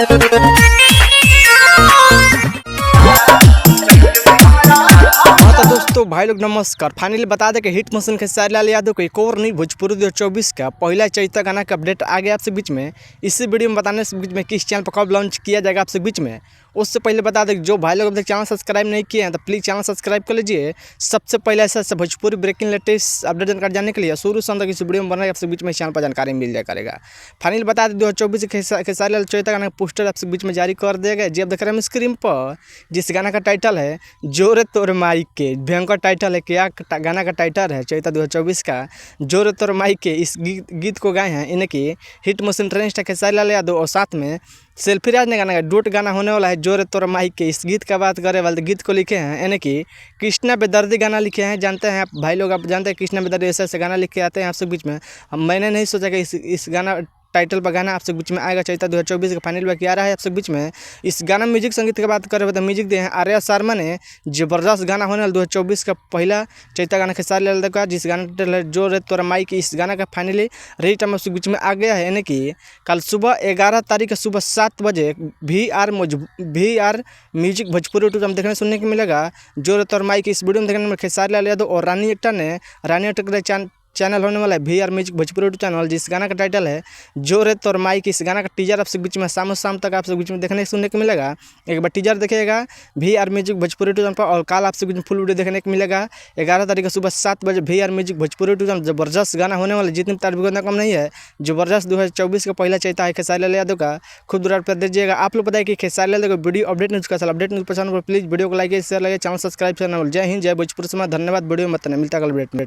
हाँ तो दोस्तों भाई लोग नमस्कार। फाइनली बता दें कि हिट मशीन खेसारी लाल यादव को एक और नहीं भोजपुरी 2024 का पहला चैता गाना का अपडेट आ गया आपसे बीच में। इसी वीडियो में बताने से बीच में किस चैनल पर कब लॉन्च किया जाएगा आपसे बीच में। उससे पहले बता दें जो भाई लोग अभी तक चैनल सब्सक्राइब नहीं किए हैं तो प्लीज़ चैनल सब्सक्राइब कर लीजिए। सबसे पहले ऐसा भोजपुरी ब्रेकिंग लेटेस्ट अपडेट जानकारी जानने के लिए शुरू से अंत इस वीडियो में बना आपसे बीच में चैनल पर जानकारी मिल जाए करेगा। फाइनली बता दें 2024 खेसारी लाल चैता गाना का पोस्टर आपसे बीच में जारी कर दिया गया। जी आप देख रहे हैं स्क्रीन पर जिस गाना का टाइटल है जोरे तोर माई के। भयंकर टाइटल है, क्या गाना का टाइटल है चैता 2024 का जोरे तोर माई के। इस गीत को गाए हैं इनकी hit machine trend star Khesari Lal Yadav और साथ में सेल्फी राज ने गाना का डोट गाना होने वाला है जोरे तोर माई के। इस गीत का बात करें वाले गीत को लिखे हैं यानी कि कृष्णा बेदर्दी गाना लिखे हैं। जानते हैं आप भाई लोग, आप जानते हैं कृष्णा बेदर्दी ऐसे गाना लिख के आते हैं आपसे बीच में। मैंने नहीं सोचा कि इस गाना टाइटल पर गाना आपसे बीच में आएगा चैता 2024 का फाइनल में क्या रहा है आपसे बीच में। इस गाना म्यूजिक संगीत की बात करें तो म्यूजिक दिए हैं आर्या शर्मा ने। जबरदस्त गाना होने वाला 2024 का पहला चैता गाना खेसारी लाल का जिस गाना टाइटल है जो रे तोरा माई की। इस गाना का फाइनली रेडी टाइम आपसे बीच में आ गया है यानी कि कल सुबह 11 तारीख सुबह 7 बजे VR म्यूजिक भोजपुरी यूट्यूब में देखने सुनने को मिलेगा जो रे तोरा माई की। इस वीडियो में देखने में खेसारी लाल यादव और रानी एक्टर चैनल होने वाला है VR music Bhojpuri YouTube channel जिस गाना का टाइटल है जो रे तोर माई की। इस गाना का टीजर आपसे बीच में शाम तक आपसे बीच में देखने सुनने को मिलेगा। एक बार टीजर देखिएगा VR music Bhojpuri YouTube channel पर और कल आपसे बीच में फुल वीडियो देखने को मिलेगा 11 तारीख सुबह 7 बजे VR music Bhojpuri YouTube channel. जबरदस्त गाना होने वाला, जितनी तारीफ करना कम नहीं है। जबरदस्त 2024 का पहला चैता है खेसारी लाल यादव का। खूब दूर पर दीजिएगा। आप लोग बताइए कि खेसारी लाल यादव को वीडियो अपडेट न्यूज़ का अपडेट न्यूज़ पसंद प्लीज़ वीडियो को लाइक शेयर लगे, चैनल सब्सक्राइब करना। जय हिंद, जय भोजपुरी समाज। धन्यवाद। वीडियो मत मिलता कल अपडेट में।